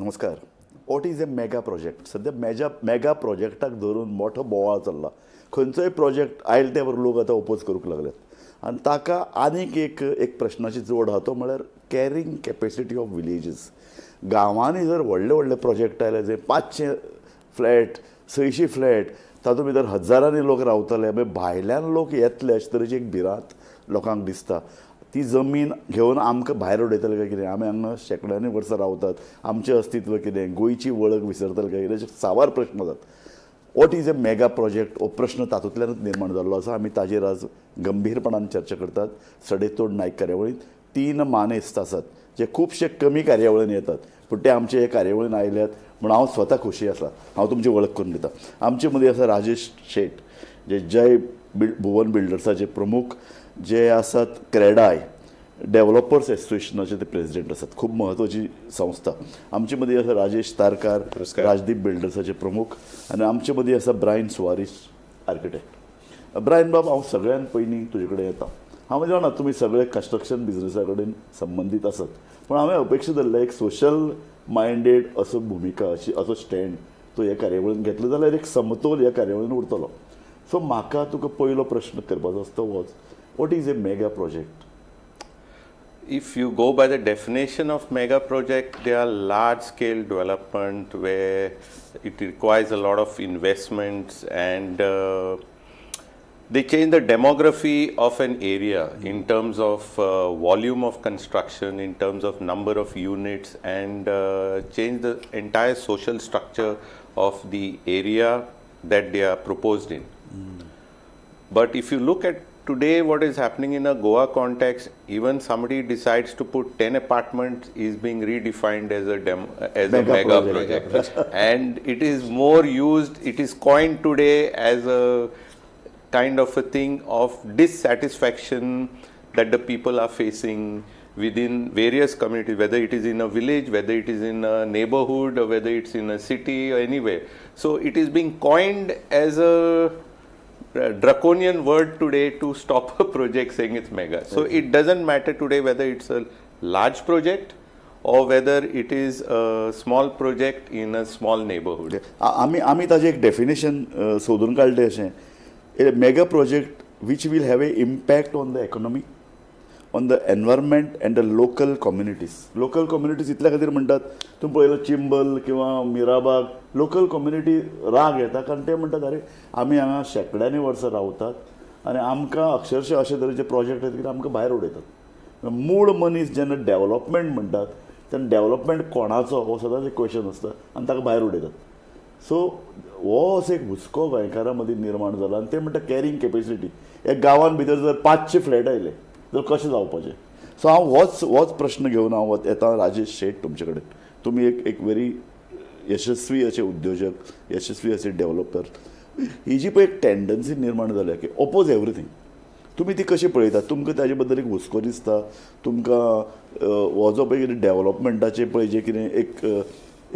नमस्कार. What is a mega project? सध्या mega प्रोजेक्टाक धरून मोठो बोवाळ चल्ला. खंयचोय प्रोजेक्ट आयले ते वर लोक आतां ओपोज करूंक लागल्यात आनी ताका आनीक एक प्रश्नाची जोड आहा तो म्हळ्यार कॅरींग कॅपेसिटी ऑफ विलेजीस. गांवांनी जर व्हडले व्हडले प्रोजेक्ट आयले जे 500 फ्लॅट 600 फ्लॅट तातूंत भितर हजारांनी लोक रावतले मागीर भायल्यान लोक येतले अशे तरेची एक भिरांत लोकांक दिसता. ती जमीन घेवन आमकां भायर उडयतले काय कितें? आमी हांगा शेकड्यांनी वर्सां रावतात, आमचें अस्तित्व कितें? गोंयची वळख विसरतले काय कितें? अशे सावार प्रश्न जातात. What is a mega project हो प्रश्न तातूंतल्यानच निर्माण जाल्लो आसा. आमी ताजेर आज गंभीरपणान चर्चा करतात. सडेतोड नायक कार्यावळींत 3 मानेस्त आसात जे खुबशे कमी कार्यावळींनी येतात, पूण ते आमचे हे कार्यावळीन आयल्यात म्हूण हांव स्वता खोशी आसा. हांव तुमची वळख करून दिता. आमचे मदीं आसा राजेश शेट जे जय भुवन बिल्डर्साचे प्रमुख, जे आसात क्रेडाय डेव्हलपर्स एसोसिएशनाचे ते प्रेसिडेंट आसात. खूब म्हत्वाची संस्था. आमचे मदीं आसा राजेश तारकार राजदीप बिल्डर्साचे प्रमुख आनी आमचे मदीं आसा ब्रायन सुवारीस आर्किटेक्ट. ब्रायन बाब, हांव सगळ्यान पयलीं तुजे कडेन येता. हांव जाणा तुमी सगळे कन्स्ट्रक्शन बिजनेसा कडेन संबंदीत आसात, पूण हांवें अपेक्षा धरल्या एक सोशल मायंडेड असो भुमिका असो स्टँड तो ह्या कार्यावळीन घेतलो जाल्यार एक समतोल ह्या कार्यावळीन उरतलो. सो म्हाका तुका पयलो प्रश्न करपाचो आसता watch what is a mega project? If you go by the definition of mega project, they are large scale development where it requires a lot of investments and they change the demography of an area in terms of volume of construction, in terms of number of units, and change the entire social structure of the area that they are proposed in. But if you look at today what is happening in a Goa context, even somebody decides to put 10 apartments is being redefined as a mega project. And it is more used, it is coined today as a kind of a thing of dissatisfaction that the people are facing within various communities, whether it is in a village, whether it is in a neighborhood, or whether it's in a city or anywhere. So it is being coined as a draconian word today to stop a project saying it's mega. So it doesn't matter today whether it's a large project or whether it is a small project in a small neighborhood. आमी ताजें एक definition सोदून काडलें अशें, a mega project which will have a impact on the economy, on the environment and the local communities. Local communities इतल्या खातीर म्हणटात, तुम्ही पळयलो चिंबल किंवा मिराबाग, लोकल कम्युनिटी राग येता कारण ते म्हणटात अरे आमी हांगा शेकड्यांनी वर्सां रावतात आनी आमकां अक्षरशः अशे तरेचे प्रोजेक्ट येता की आमकां भायर उडयतात. मूळ मनीस जेन्ना डेव्हलपमेंट म्हणटात तेन्ना डेव्हलपमेंट कोणाचो हो सदांच एक क्वेश्चन आसता आनी ताका भायर उडयतात. सो हो असो एक हुस्को गोंयकारां मदीं निर्माण जाला आनी ते म्हणटा कॅरींग कॅपेसिटी. एक गांवांत भितर जर 500 फ्लॅट आयले तर कशें जावपाचें? सो हांव होच प्रश्न घेवन हांव येता राजेश शेट तुमचे कडेन. तुमी एक व्हेरी यशस्वी अशे उद्योजक, यशस्वी अशे डेव्हलपर. ही जी पळय एक टेंडन्सी निर्माण जाल्या की ओपोज एवरीथींग, तुमी ती कशी पळयतात? तुमकां ताजे बद्दल एक हुस्को दिसता? तुमकां हो जो पळय कितें डेव्हलपमेंटाचें पळय जें कितें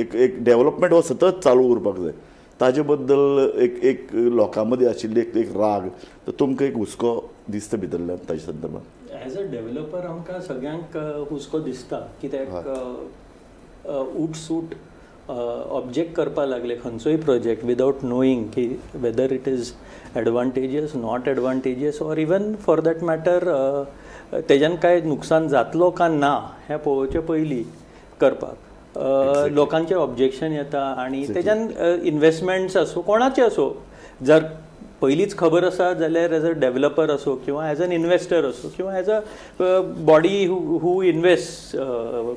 एक डेव्हलपमेंट हो सतत चालू उरपाक जाय, ताजे बद्दल एक लोकां मदीं आशिल्ली एक राग, तर तुमकां एक हुस्को दिसता भितरल्यान ताजे संदर्भात? एज अ डेव्हलपर आमकां सगळ्यांक हुस्को दिसता कित्याक उठसूट ऑब्जेक्ट करपा लागले खंयचोय प्रोजेक्ट विदाउट नोईंग की whether it is advantageous not advantageous or even for that matter तेज्यान काय नुकसान जातलो का ना हें पळोवचे पयलीं करपाक लोकांचे ऑब्जेक्शन येता आनी तेज्यान इन्वेस्टमेंट्स आसूं कोणाचे आसूं जर पयलींच खबर आसा जाल्यार एज अ डेव्हलपर असो किंवा एज एन इन्वेस्टर असो किंवा as a body who invest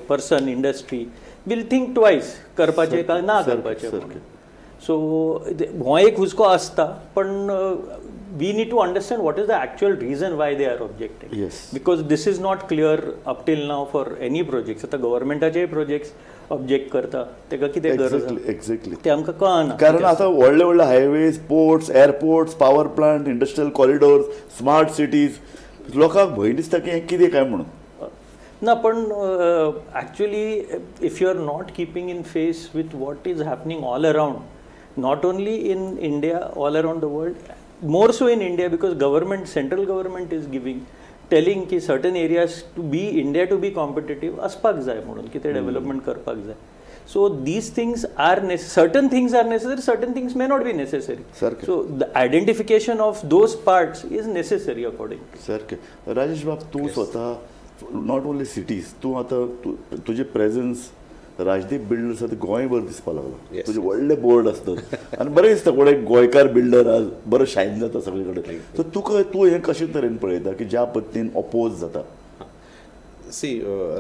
person industry will think twice करपाचें काय ना करपाचें. सो हो एक हुस्को आसता पण we need to understand what is the actual reason why they are objecting. Yes. Because this is not clear up till now for any projects. आता गव्हर्नमेंटाचे प्रोजेक्ट्स ऑब्जेक्ट करता तेका कितें गरज एक्झॅक्टली ते आमकां कळना. कारण आतां व्हडले व्हडले highways, ports, airports, power plant, industrial corridors, smart cities, लोकांक भंय दिसता की हें कितें काय म्हणून. ना पण actually if you are not keeping in face with what is happening all around, not only in India, all around the world, more so in India because central government is telling ki certain areas to be India to be competitive aspak jay म्हणून की ते development करपाक जाय. So these things are certain things are necessary, certain things may not be necessary. Saरखे. So the identification of those parts is necessary according to me. सारखे. राजेश बाब, तू स्वतः not only cities, तू आता तुझे प्रेझन्स राजदीप बिल्डर्स आता गोंयभर दिसपा लागला. Yes. तुझे व्हडले बोर्ड असतात आणि बरें दिसता कोण एक गोंयकार बिल्डर आज बरो शायन जाता सगळे कडेन. सो तूं हें कशे तरेन पळयता की ज्या पद्दतीन ऑपोज जाता? सी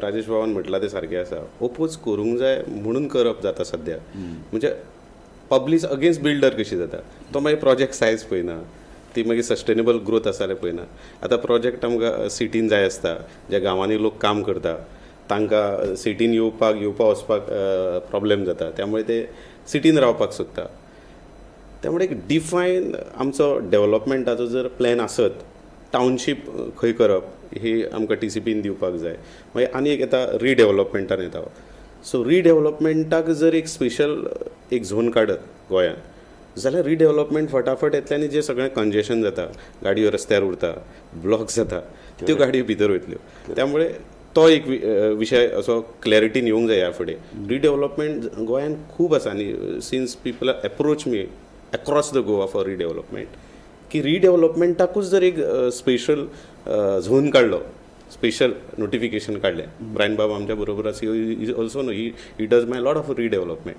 राजेश बाबान म्हटलां तें सारकें आसा. ओपोज करूंक जाय म्हणून करप जाता सद्या. म्हणजे पब्लीक अगेन्स्ट बिल्डर कशी जाता. तो मागीर प्रोजेक्ट सायज पळयना, ती मागीर सस्टेनेबल ग्रोथ आसा जाल्यार पळयना. आतां प्रोजेक्ट आमकां सिटीन जाय आसता, ज्या गांवांनी लोक काम करता तांकां सिटीन येवपाक वचपाक प्रॉब्लेम जाता, त्यामुळे ते सिटीन रावपाक सोदता. त्यामुळे एक डिफायन आमचो डेव्हलपमेंटाचो जर प्लॅन आसत, टावनशीप खंय करप ही आमकां TCPन दिवपाक जाय. मागीर आनी एक येता रिडेव्हलपमेंटान येता. सो रिडेव्हलपमेंटाक जर एक स्पेशल एक झोन काडत गोंयांत जाल्यार रिडेव्हलपमेंट फटाफट येतल्यानी जे सगळें कंजेशन जाता, गाडयो रस्त्यार उरता, ब्लॉक्स जाता, त्यो गाडयो भितर वयतल्यो. त्यामुळे तो एक विशय असो क्लॅरिटीन येवंक जाय ह्या फुडें. रिडेव्हलपमेंट गोंयांत खूब आसा आनी since people approach me across the Goa for redevelopment, की रिडेव्हलपमेंटाकूच जर एक स्पेशल झोन काडलो, स्पेशल नोटिफिकेशन काडलें. ब्रायन बाब आमच्या बरोबर आसा, also know he does my lot of redevelopment.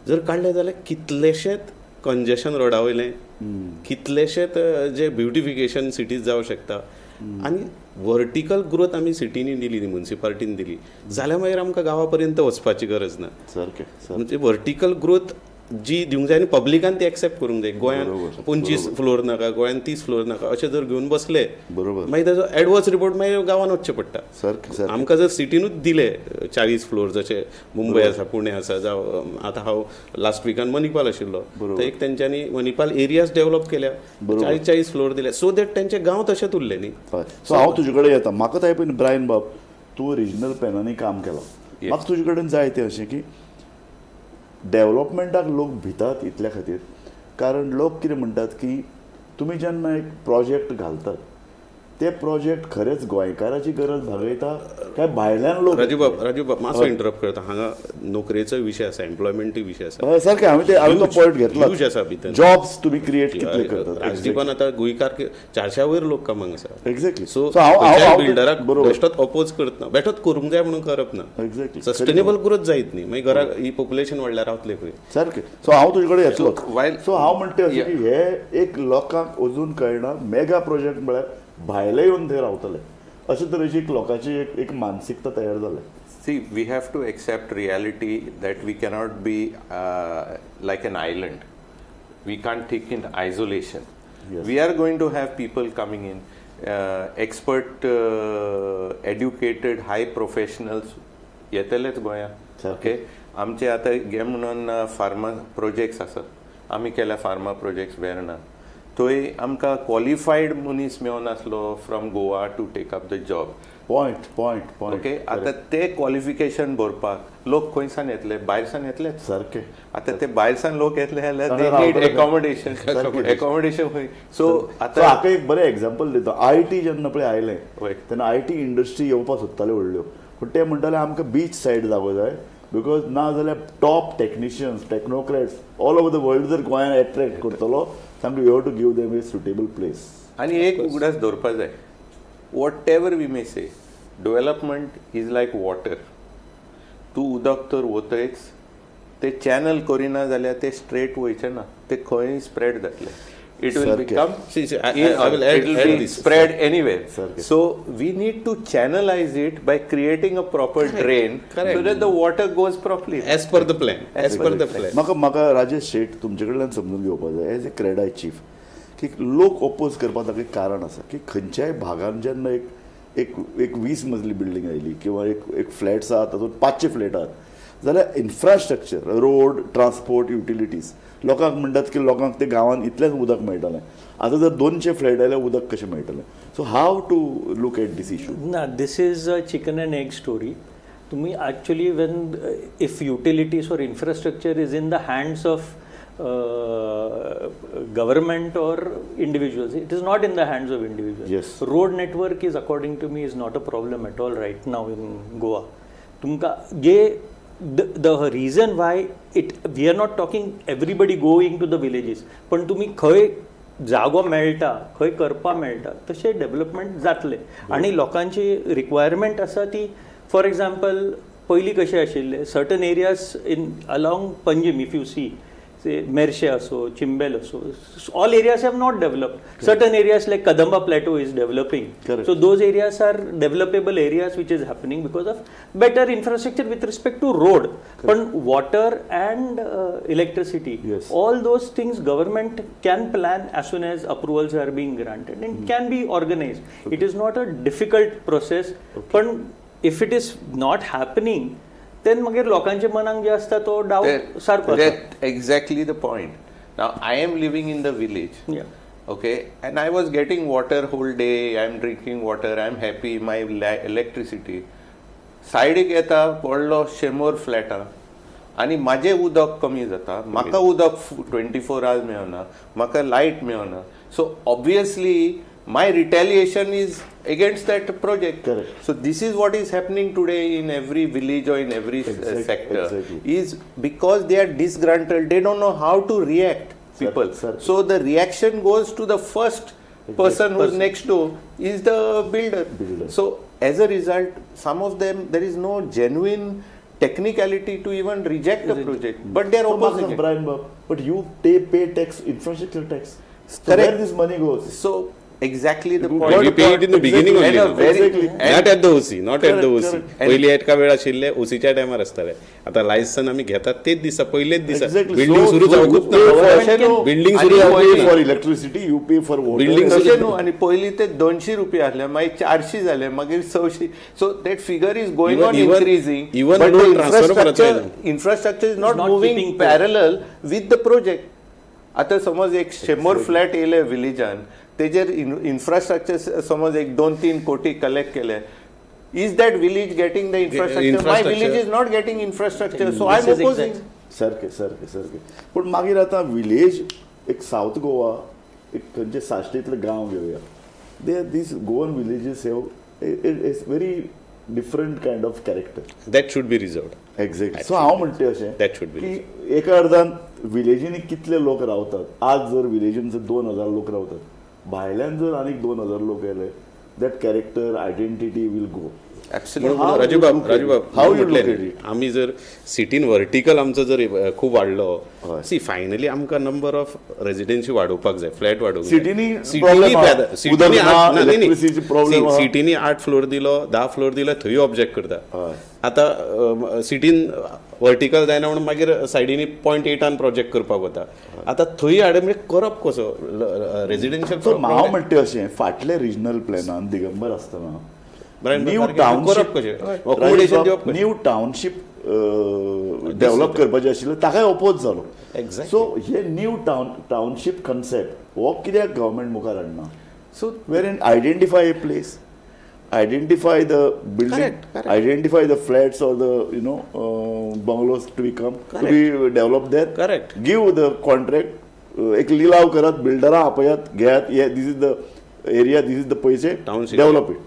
जर काडलें जाल्यार कितलेशेच कंजेशन रोडा वयलें, कितलेशेच जे ब्युटिफिकेशन सिटीज जावं शकता. आनी वर्टिकल ग्रोथ आमी सिटीनी दिली, म्युनिसिपालिटीन दिली जाल्यार मागीर आमकां गांवा पर्यंत वचपाची गरज ना. सारकें. म्हणजे वर्टिकल ग्रोथ जी दिवंक जाय आनी पब्लिकान ती एक्सेप्ट करूंक जाय. गोंयांत 25 फ्लोर नाका, गोंयांत 30 फ्लोर नाका अशें जर घेवन बसले बरोबर. मागीर ताजो एडवर्स रिपोर्ट मागीर गांवांत वचचें पडटा. सारकें. आमकां जर सिटीनूच दिले 40 फ्लोर, जशे मुंबय आसा, पुणे आसा, जावं आतां हांव लास्ट विकान मणिपाल आशिल्लो, तर एक तेंच्यांनी मणिपाल एरियाज डेव्हलप केल्या, 40 फ्लोर दिले, सो दॅट तेंचे गांव तशेंच उरले न्ही. सो हांव तुजे कडेन येता. म्हाका ताय पळय ब्रायन बाब, तूं रिजनल प्लॅनांनी काम केलां. म्हाका तुजे कडेन जाय तें अशें की डेव्हलपमेंटाक लोक भितात इतल्या खातीर कारण लोक कितें म्हणटात की तुमी जेन्ना एक प्रोजेक्ट घालतात ते प्रोजेक्ट खरेंच गोंयकाराची गरज भागयता काय भायल्यान लोक? राजू बाब मातसो इंटरप्ट करता. हांगा नोकरेचो विशय आसा, एम्प्लॉयमेंटूय विशय आसा. सारकें. हांवें तो पॉयंट घेतला. ह्यूज आसा भितर. जॉब्स तुमी क्रिएट कितले करतात? राजदीपान आतां गोंयकार 400 वयर लोक कामाक आसा. एक्झॅक्टली. सो हांव बिल्डराक बरोबर बेश्टोच अपोज करतना, बेश्टोच करूंक जाय म्हणून करप ना. एक्झॅक्टली. सस्टेनेबल ग्रोथ जायत न्ही, मागीर घरा ही पॉप्युलेशन वाडल्यार रावतले खंय. सारकें. सो हांव तुजे कडेन येतलो. while- सो हांव म्हणटा अशें की हे एक लोकांक अजून कळना मेगा प्रोजेक्ट म्हळ्यार भायले येवन थंय रावतले अशे तरेची एक लोकांची एक मानसिकता तयार जाल्या. See, we have to accept reality that we cannot be like an island. We can't think in isolation. Yes. We are going to have people coming in, expert, educated, high professionals. येतलेच गोंयांत. Okay. आमचे आतां घे म्हणून pharma projects आसात. आमी केल्या pharma projects Verna. थंय आमकां क्वॉलिफायड मनीस मेळनासलो from Goa to take up the job. Point. Okay. आतां ते क्वॉलिफिकेशन भरपाक लोक खंयसान येतले? भायरसान येतलेच. सारकें. आतां ते भायरसान लोक येतले जाल्यार दे नीड एकोमोडेशन. खंय? सो आतां हाका एक बरें एग्जांपल दिता. IT जेन्ना पळय आयलें वय. तेन्ना IT इंडस्ट्री येवपाक सोदताल्यो व्हडल्यो पूण ते म्हणटाले आमकां बीच सायड जागो जाय बिकॉज ना जाल्यार top technicians technocrats all over the world जर गोंयांत एट्रॅक्ट करतलो सामको you have to give them a suitable place. आनी एक उगडास दवरपा जाय. Whatever we may say, development is like water. तूं उदक तर वतयच, ते चॅनल करिना जाल्यार ते स्ट्रेट वयचे ना, ते खंय स्प्रेड जातले. It will become, I will add this. spread anywhere. So we need to channelize it by creating a proper drain so that the water goes properly. As per the plan. म्हाका राजेश शेट तुमचे कडल्यान समजून घेवपाक जाय as a CREDAI chief की लोक oppose करपाक ताका एक कारण आसा की खंयच्याय भागान जेन्ना एक 20 मजली बिल्डींग आयली किंवा एक फ्लॅट्स आहात तातूंत 500 फ्लॅट आहात जाल्यार इन्फ्रास्ट्रक्चर रोड ट्रान्सपोर्ट युटिलिटीज लोकांक म्हणटात की लोकांक ते गांवांत इतलेंच उदक मेळटलें. आतां जर 200 फ्लॅट आयल्यार उदक कशें मेळटलें? So how to look at this issue? ना, this is a chicken and egg story. तुम्ही actually when if utilities or infrastructure is in the hands of government or individuals, it is not in the hands of individuals. Yes. Road network is, according to me, is not a problem at all right now in Goa. तुमकां जे the reason why we are not talking everybody going to the villages, पण तुम्ही खंय जागो मेळटा खंय करपा मेळटा तशें डेव्हलपमेंट जातलें. आनी लोकांची रिक्वायरमेंट आसा ती, फॉर एग्जाम्पल पयलीं कशें आशिल्लें, certain areas in along Panjim if you see Merces असो, चिंबेल असो, all areas have not developed. Certain areas like Kadamba Plateau is developing. Correct. So those areas are developable areas which is happening because of better infrastructure with respect to road. But water and electricity, Yes. all those things government can plan as soon as approvals are being granted and can be organized. It is not a difficult process. But if it is not happening, then मागीर लोकांच्या मनांक जे असता तो doubt सारको आसता. That exactly the point. Now I am living in the village. Yeah. Okay, and I was getting water whole day. I'm drinking water. I'm happy. My electricity. सायडीक येता व्हडलो 100 फ्लॅटां आनी म्हाजें उदक कमी जाता, म्हाका उदक 24 hours मेळना, म्हाका लायट मेळना. So obviously my retaliation is against that project. Correct. So this is what is happening today in every village or in every sector. Exactly. Is because they are disgruntled, they don't know how to react, people. Sir. So the reaction goes to the first person who's next door is the builder. So as a result, some of them, there is no genuine technicality to even reject a project, but they are opposing it. Brian Bob, but you pay tax, infrastructure tax. So Correct. where this money goes? So exactly the Good. point. We pay it in the beginning And only. a very- Exactly. Not at the OC, not at the OC. Correct. पयलीं एका वेळ आशिल्ले ओसीच्या टायमार आसताले. आता licence आमी घेतात तेच दिसा पयलेच दिसा Exactly. बिल्डिंग So सुरू you जावंकूच pay for- ना. बिल्डिंग सुरू You जावंकूच pay ना. for electricity, you pay for water. Building तशें न्हू, आनी पयलीं ते 200 रुपया आसले, मागीर 400 जाले, मागीर 600. So that figure is going on Even- increasing. even but road the transfer परत जायना. infrastructure is not not moving keeping pace. parallel with the project. आता समज एक 100 फ्लॅट येयले विलेजान, तेजेर इन्फ्रास्ट्रक्चर समज एक 2-3 कोटी कलेक्ट केले, is that village getting the infrastructure? My Infrastructure. village is not getting infrastructure, so This I'm is opposing. exact. सारके पण मागीर आतां विलेज एक साऊथ गोवा एक खंयचे साश्टीतले गांव घेवया, दीस गोवन विलेजीस हेव it's very different kind of character. That should be reserved. Exactly. So हांव म्हणटे अशें That should be की एका अर्दान विलेजींनी कितले लोक रावतात. आज जर विलेजीन 2000 लोक रावतात, भायल्यान जर आनीक 2000 लोक येले, that character identity will go. Absolutely. How you राजूबाब look at राजूबाब it? How you म्हटलें look at न्ही, it? आमी जर सिटीन वर्टिकल आमचो जर खूब वाडलो, हय. सी फायनली आमकां नंबर ऑफ रेजिडेन्सी वाडोवपाक जाय, फ्लॅट वाडोवंक सिटीनी problem आहा. उदक ना, electricity problem आहा. सिटीनी 8 फ्लोर दिलो, 10 फ्लोर दिलो, थंय ऑब्जेक्ट करता. हय. आतां सिटीन वर्टिकल जायना म्हणून मागीर सायडीनी 0.8 प्रोजेक्ट करपाक वता. आतां थंय हाडून म्हणजे करप कसो रेजिडेन्शियल. सो हांव म्हणटे अशें, फाटले रिजनल प्लॅनान दिगंबर आसतना न्यू करप टाउनशीप कशें, अकोमोडेशन दिवप कशें. न्यू टाउनशीप डेव्हलप करपाचें आशिल्लें, ताकाय ओपोज जालो. Exactly. सो हे न्यू टाउनशीप कन्सेप्ट हो कित्याक गव्हर्मेंट मुखार हाडना? So where in identify a place, identify the building, Correct. Identify the flats or the bungalows to be develop there. Correct. Give the contract, एक लिलाव करात, बिल्डरां आपयात, घेयात, this is the area, this is the पयशे, Township. Develop it.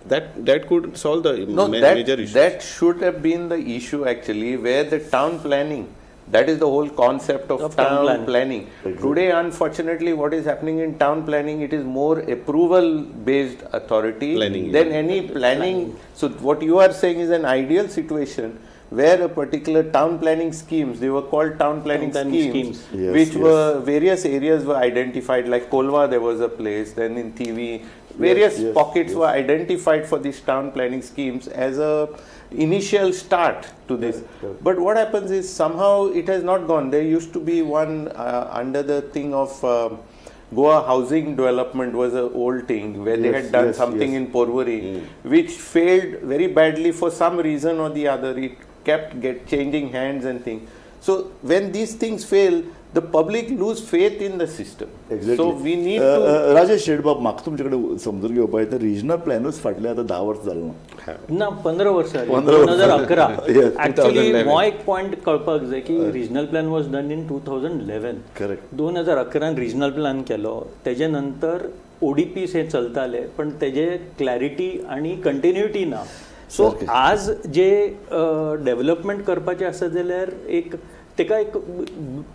That could solve the no, major issue. that should have been the issue actually, where the town planning, that is the whole concept of town planning. Exactly. Today, unfortunately, what is happening in town planning, it is more approval based authority Planning, than any planning. So what you are saying is an ideal situation where a particular town planning schemes, they were called town planning schemes, Yes, which yes. were various areas were identified, like Kolwa there was a place, then in TV various yes, pockets yes. were identified for these town planning schemes as a initial start to this. Correct. But what happens is somehow it has not gone. There used to be one under the thing of Goa housing development was an old thing where they Yes, had done yes, something yes. in Porvorim, which failed very badly for some reason or the other. It kept changing hands and things. So when these things fail, the public lose faith in the system. Exactly. So we need to. Rajesh शेडबाब, म्हाका तुमचे कडेन समजून घेवपाक जाय, regional प्लॅनूच फाटले आतां 10 वर्सां जालें ना. ना 15 वर्सां 15 2011. Yes, actually 2011. हो एक पॉयंट कळपाक जाय की regional plan was done in 2011. Correct. 2011 regional plan केलो, तेजे नंतर ODPs हे चलताले, पण तेजे क्लॅरिटी आणि कंटिन्युटी ना. सो आज जे डेव्हलपमेंट करपाचें आसा जाल्यार तेका एक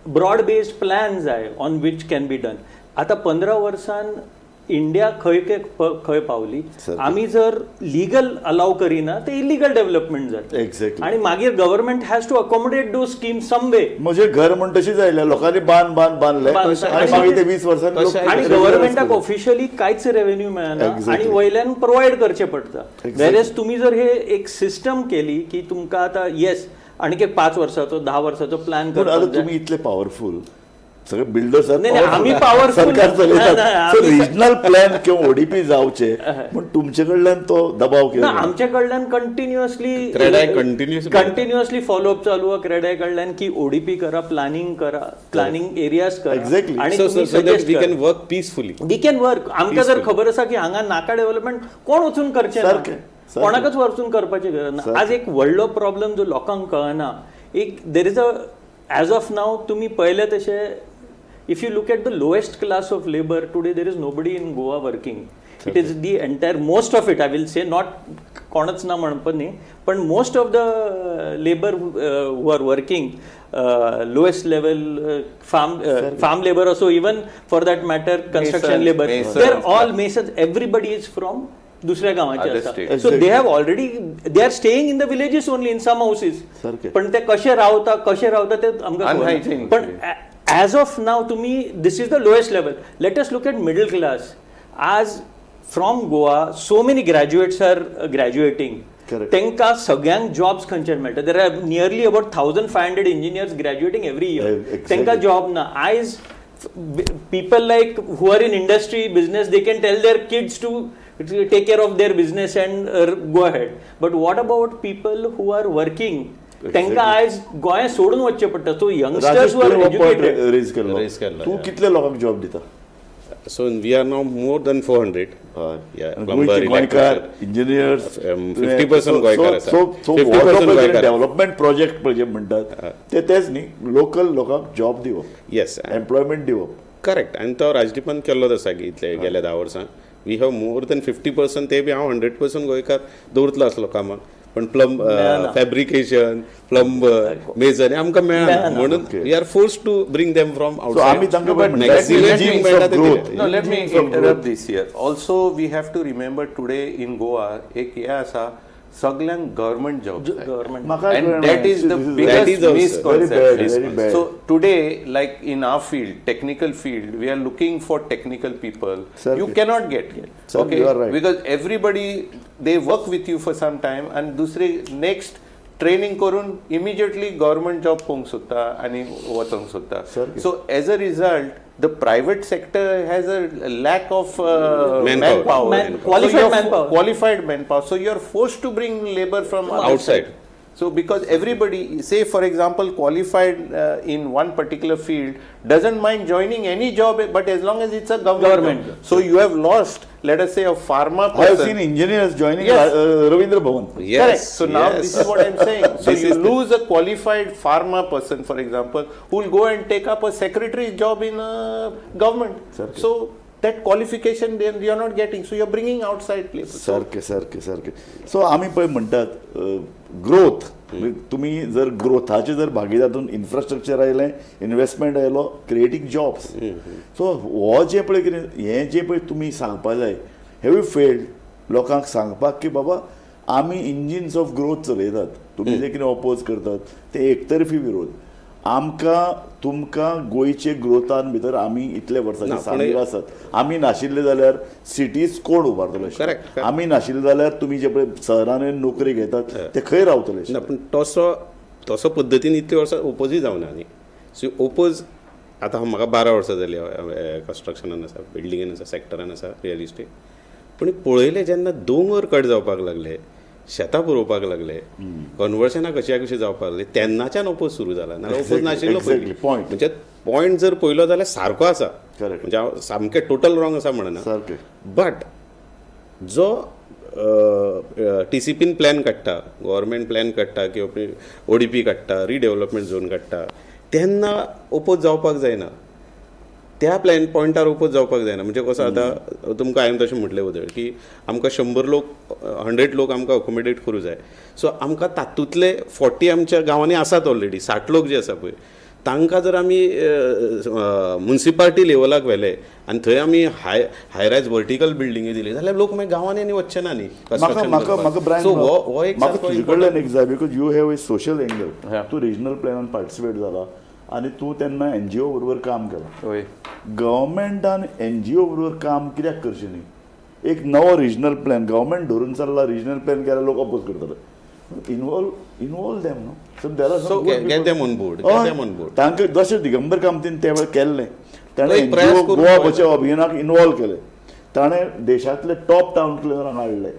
ब्रॉड बेस्ड प्लॅन जाय on which can be done. आतां 15 वर्सान इंडिया खंय पावली. आमी जर लिगल अलाव करिना ते इलिगल डेव्हलपमेंट जाता. एक्झॅक्टली. आणि मागीर government has to accommodate those scheme some way. म्हणजे घर म्हण तशी जायल्या लोकांनी बांदले आणि मागीर ते 20 वर्सांनी आणि गव्हर्नमेंटाक ऑफिशियली कांयच रेव्हेन्यू मेळना आणि वयल्यान प्रोवायड करचें पडटा. वेरेज तुमी जर हे एक सिस्टम केली की तुमकां आतां येस आणखी 5 वर्साचो 10 वर्साचो प्लॅन करता. तुम्ही इतले पॉवरफुल सगळे बिल्डर्स आम्ही पॉवरफुल सरकार चलयतात. रिजनल प्लॅन किंवा ओडीपी जावचे पण तुमचे कडल्यान तो दबाव केला. आमच्या कडल्यान कंटिन्युअसली फॉलोअप चालू आहे क्रेडाय कडल्यान की ओडीपी करा, प्लॅनिंग एरियाज करा. एक्झॅक्टली. आणि we can work peacefully. We can work. आमकां जर खबर आसा की हांगा नाका डेव्हलपमेंट कोण वचून करचें ना, कोणाकच वचून करपाची गरज ना. आज एक व्हडलो प्रॉब्लेम जो लोकांक कळना, there is a as of now तुम्ही पळयले तशे if you look at the lowest class of labor today, there is nobody in Goa working. It is the entire, most of it I will say, not कोणच ना म्हणप न्ही, पण most of the labor who are working lowest level farm labor also, even for that matter construction labor, they are all masons. Everybody is from दुसऱ्या गावाचे आसा. So they have already they are staying in the villages only, in some houses. पण ते कशे रावता ते आमकां. पण as of now तुम्ही this is the lowest level. Let us look at middle class. As from Goa so many graduates are graduating. त्यांका सगळ्यांक जॉब्स खंयच्यान मेळटा. There are nearly about 1500 engineers graduating every year. त्यांका job ना. आयज people like who are in industry business, they can tell their kids to take care of their business and go ahead. But what about people who are working? त्यांका आयज गोंय सोडून वचचे पडटा. So youngsters who are educated. तू कितले लोकांक job दिता? So we are now more than 400. गोंयकार इंजिनियर्स 50% गोंयकार आसा. सो डेव्हलपमेंट प्रोजेक्ट म्हणजे म्हणटात तेच न्ही, लोकल लोकांक जॉब दिवप. येस, एम्प्लॉयमेंट दिवप. करेक्ट. आणि तो राजदीपान केल्लोच आसा की इतले गेल्या 10 वर्सां वी हॅव मोर दॅन 50%. ते बी हांव 100% गोंयकार दवरतलो आसलो कामाक. पण फॅब्रिकेशन, प्लंबर, मेजर आमकां मेळना म्हणून we are force to bring them from outside. No, let me interrupt this here. Also, we have to remember today in Goa, एक हे आसा सगळ्यांक government job. And that is the biggest misconception. So today, like in our field, technical field, we are looking for technical people. You cannot get. Okay, because everybody they work with you for some time and दुसरे next training करून immediately government job पोवंक सोदता आनी वचोंक सोदता. So as a result the private sector has a lack of manpower, qualified manpower. So you are forced to bring labor from outside. So because everybody, say for example, qualified in one particular field doesn't mind joining any job, but as long as it's a government. So you have lost, let us say, a pharma person. I have seen engineers joining Ravindra Bhavan. Yes. Correct. So now this is what I'm saying. So you lose a qualified pharma person, for example, who will go and take up a secretary's job in government. So that qualification then you are not getting. So you are bringing outside labor. सारखे. So आम्ही पळय म्हणटात growth. तुम्ही जर ग्रोथाचे जर भागीदारातून infrastructure आयलें, investment आयलो, creating jobs. So हो जे पळय कितें हें जे पळय तुमी सांगपा जाय, हॅव फेल्ड लोकांक सांगपाक की बाबा आमी इंजिन्स ऑफ ग्रोथ चलयतात. तुमी जे कितें ऑपोज करतात ते एकतर्फी विरोध. आमकां तुमकां गोंयचे ग्रोथान भितर आमी इतले वर्सांचे सांगिल्ले आसात. आमी नाशिल्ले जाल्यार सिटीज कोण उबारतले? आमी नाशिल्ले जाल्यार तुमी जे पळय शहरांनी नोकरी घेतात ते खंय रावतले? पूण तसो पद्दतीन इतले वर्सां ओपोजूय जावना न्ही. सो ओपोज आतां म्हाका 12 वर्सां जाली कन्स्ट्रक्शनान आसा, बिल्डिंगान आसा, सेक्टरान आसा, रियल इस्टेट. पूण पळयलें जेन्ना दोंगर कट जावपाक लागले, शेतां पुरोवपाक लागले, कन्वर्शनां कशी जावपाक लागले, तेन्नाच्यान ओपोज सुरू जाला. नाल्यार ओपोज नाशिल्लो पयलीं. म्हणजे पॉयंट जर पळयलो जाल्यार सारको आसा. म्हणजे हांव सामकें टोटल रॉंग आसा म्हणना. बट जो TCPन प्लॅन काडटा, गव्हर्मेंट प्लॅन काडटा किंवा ODP काडटा, रिडेव्हलपमेंट झोन काडटा, तेन्ना ओपोज जावपाक जायना. त्या प्लॅन पॉयंटार ओपोज जावपाक जायना. म्हणजे कसो आतां तुमकां हांवें तशें म्हटलें बदल की आमकां 100 लोक 100 लोक आमकां अकोमोडेट करूं जाय. सो आमकां तातूंतले 40 आमच्या गांवांनी आसात ऑलरेडी 60 लोक जे आसा पळय तांकां जर आमी म्युनिसिपालिटी लेवलाक व्हेले आनी थंय आमी हाय रायज वर्टिकल बिल्डिंगी दिली जाल्यार लोक मागीर गांवांनी आनी वचचे ना न्ही. म्हाका ब्रायन सो हो एक म्हाका तुजे कडल्यान एक जाय because you have a social angle. तूं रिजनल प्लॅनान पार्टिसिपेट जाला आनी तूं तेन्ना NGO बरोबर काम केलां. गव्हर्मेंटान NGO बरोबर काम कित्याक करचें न्ही. एक नवो रिजनल प्लॅन गव्हर्मेंट धरून चल्ला रिजनल प्लॅन केल्यार लोक अपोज करतले. इनवॉल्व देम न्हू. So get them on board. Get them on board. तांकां जशें दिगंबर कामतीन त्या वेळार केल्लें ताणें एक प्रयास NGO करून गोवा बचाव अभियानाक इनवॉल्व केलें. ताणें देशांतले टॉप टावन क्लिनरांक हाडले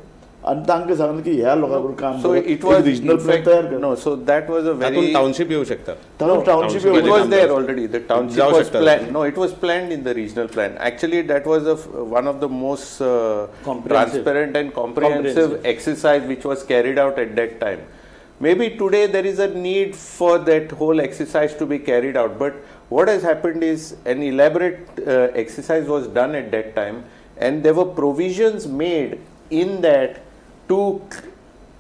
आनी तांकां सांगलें की ह्या लोकां बरोबर काम So करप. it was regional in plan fact, तयार करप. no. So that was a very township येऊ शकता. Township It was there already. The township जाऊ was शकता. planned. No, it was planned in the regional plan. Actually, that was one of the most transparent and comprehensive exercise which was carried out at that time. Maybe today there is a need for that whole exercise to be carried out. But what has happened is an elaborate exercise was done at that time, and there were provisions made in that to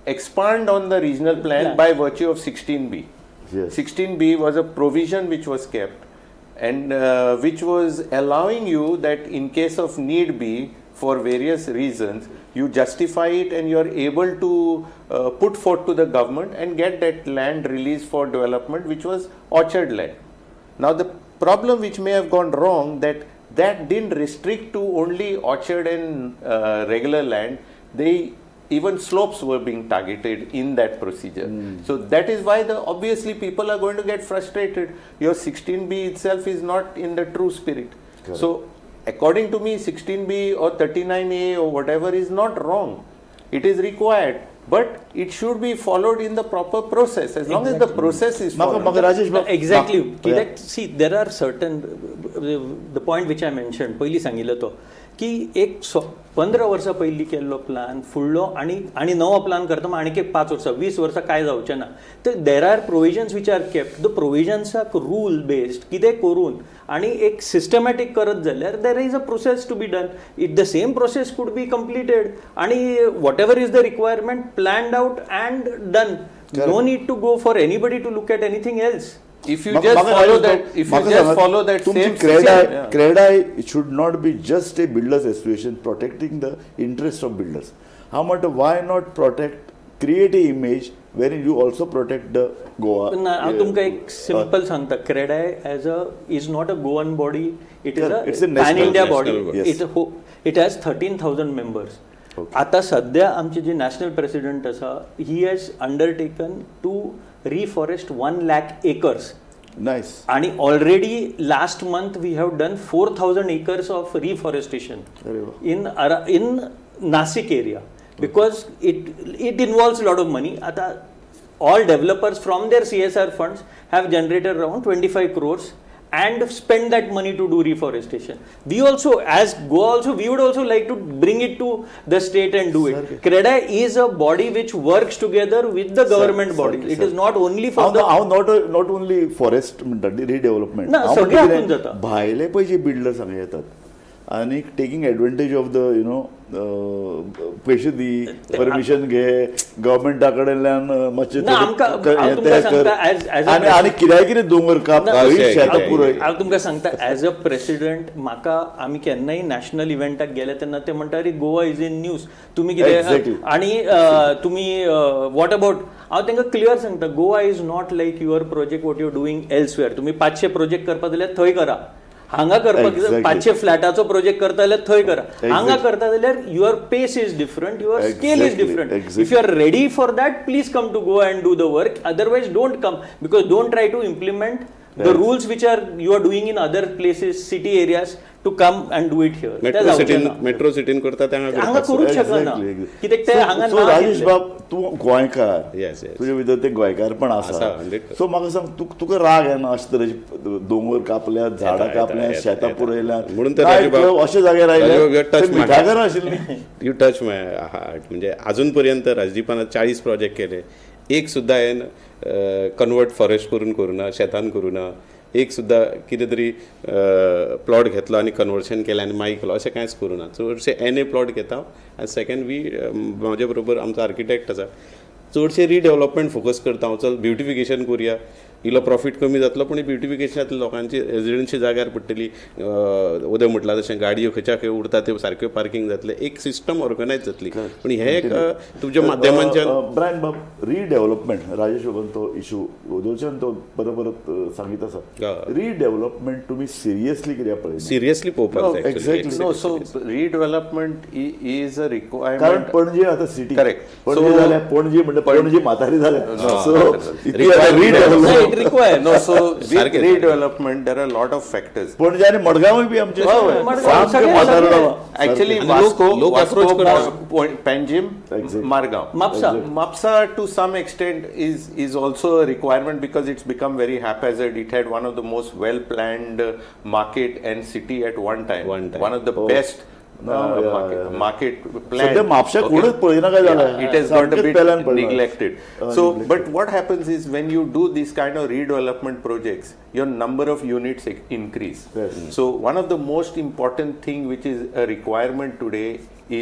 expand on the regional plan by virtue of 16B. Yes. 16B was a provision which was kept and which was allowing you that in case of need be for various reasons you justify it and you are able to put forth to the government and get that land released for development, which was orchard land. Now the problem which may have gone wrong that didn't restrict to only orchard and regular land. Even slopes were being targeted in that procedure. So that is why obviously people are going to get frustrated. Your 16B itself is not in the true spirit. Correct. So according to me, 16B or 39A or whatever is not wrong. It is required, but it should be followed in the proper process. As long as the process is followed. म्हाका राजेश बाब Exactly. कित्याक see there are certain the point which I mentioned पयलीं सांगिल्लो तो की एक 15 वर्सां पयलीं केल्लो प्लान फुडलो आनी नवो प्लान करता आनीक एक 5 वर्सां 20 वर्सां काय जावचें ना. तर there are provisions which are kept. The प्रोविजन्साक रूल बेस्ड कितें करून आनी एक सिस्टमॅटीक करत जाल्यार there is a process to be done. It the same process could be completed आनी whatever is the requirement planned out and done. No need to go for anybody to look at anything else. If you just follow that same CREDAI should not be just a builders association protecting the interest of builders. How much why not create a image wherein you also protect the Goa. हांव तुमकां एक simple सांगता. CREDAI is not a Goan body. It's a national pan India body. Yes. It has 13,000 members. आता सध्या आमचे जे national president आसा he has undertaken to reforest 1 lakh acres. Nice. आणि already last month we have done 4,000 acres of reforestation in Nasik area because it involves a lot of money. आता all developers from their CSR funds have generated around 25 crores and spend that money to do reforestation. We also, as Goa we would also like to bring it to the state and do it. CREDAI is a body which works together with the government body. It is not only for not only forest redevelopment. ना सगळ्या हातून जाता. भायले पळय जे builders हांगा येतात आनी टेकिंग एडवांटेज ऑफ द पयशे दी परमिशन घे गव्हर्मेंटा कडल्यान मातशें आनी कितें दोंगर काप पुरय. हांव तुमकां सांगता एज अ प्रेसिडेंट म्हाका आमी केन्नाय नॅशनल इव्हेंटाक गेले तेन्ना ते म्हणटा अरे गोवा इज इन न्यूज तुमी कितें आनी तुमी वॉट अबाउट. हांव तांकां क्लियर सांगता Goa is not like your project what you doing elsewhere. तुमी 500 प्रोजेक्ट करपा जाल्यार थंय करा. हांगा करपाक 500 फ्लॅटाचो प्रोजेक्ट करता जाल्यार थंय करा. हांगा करता जाल्यार your pace is different, your scale is different. If you are ready for that please come to Goa and do the work. Otherwise don't come because don't try to implement the rules which are you are doing in other places city areas to come and do it here. Metro सिटीन करता हांगा करूच शकना कित्याक ते हांगा. राजेश बाब तूं गोंयकार तुजे भितर ते गोंयकार पण आसा. सो म्हाका सांग तुका राग येना अशे तरेचे दोंगर कापल्यात झाडां कापल्यात शेतां पुरयल्यात म्हणून तर अशे जाग्यार आयले मिठागरां आशिल्लीं. You touch my heart. म्हणजे अजून पर्यंत राजदीपान 40 प्रोजेक्ट केले. एक सुद्दां हांवें कन्वर्ट फॉरेस्ट करून करूना शेतान करूना. एक सुद्दां कितें तरी प्लॉट घेतलो आनी कन्वर्शन केलें आनी मागीर केलो अशें कांयच करूं ना. चडशे एन प्लॉट घेता आनी सेकंड म्हाजे बरोबर आमचो आर्किटेक्ट आसा चडशे रिडेवलपमेंट फोकस करता हांव चल ब्युटिफिकेशन करुया इल्लो प्रॉफीट कमी जातलो पूण ब्युटिफिकेशनांतल्या लोकांची रेजिडेन्सी जाग्यार पडटली उदय म्हटलां तशें गाडयो खंयच्या खंय उरता त्यो सारक्यो पार्किंग जातले एक सिस्टम ऑर्गनायज जातली पूण हे एक तुमच्या माध्यमांच्यान ब्रायन बाब रिडेवलपमेंट राजेश बाबान तो इशू उदोवच्यान तो परत सांगीत आसा रिडेवलपमेंट तुमी सिरियसली कित्याक पळयना सिरियसली पळोवपाक जाय exactly No, so redevelopment is a कारण requirement. पणजे आतां सिटी Correct. पणजे So- जाल्या पणजे म्हणटा पणजे म्हातारी जाल्या so No, it requires. No, so with redevelopment, there are a lot of factors. पणजे आनी मडगांवूय बी आमचे मडगांव सामके सगळे- म्हातारे सगळे. रावा. Actually, And Vasco, लोक approach Vasco, करता. Panjim, Exactly. Margao. Mapsa. Mapsa to some extent is also a requirement because it's become very haphazard. It had one of the most well-planned market and city at one time. One of the best market plan. सध्या म्हापशा कोणूच पळयना काय जालें It has got a सामकेंच bit पेल्यान पडलां. neglected. So, but what happens is when you do these kind of redevelopment projects, your number of units increase. Yes. So, one of the most important thing which is a requirement today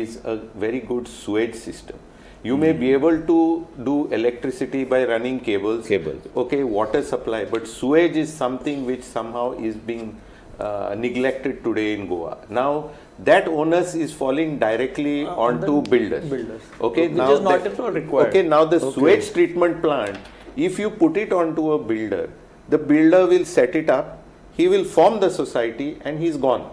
is a very good sewage system. You may be able to do electricity by running cables. Okay, water supply, but sewage is something which somehow is being neglected today in Goa. Now, that onus is falling directly onto builders. Okay, Which now is not at all required. Okay, now the sewage treatment plant, if you put it onto a builder, the builder will set it up, he will form the society and he's gone.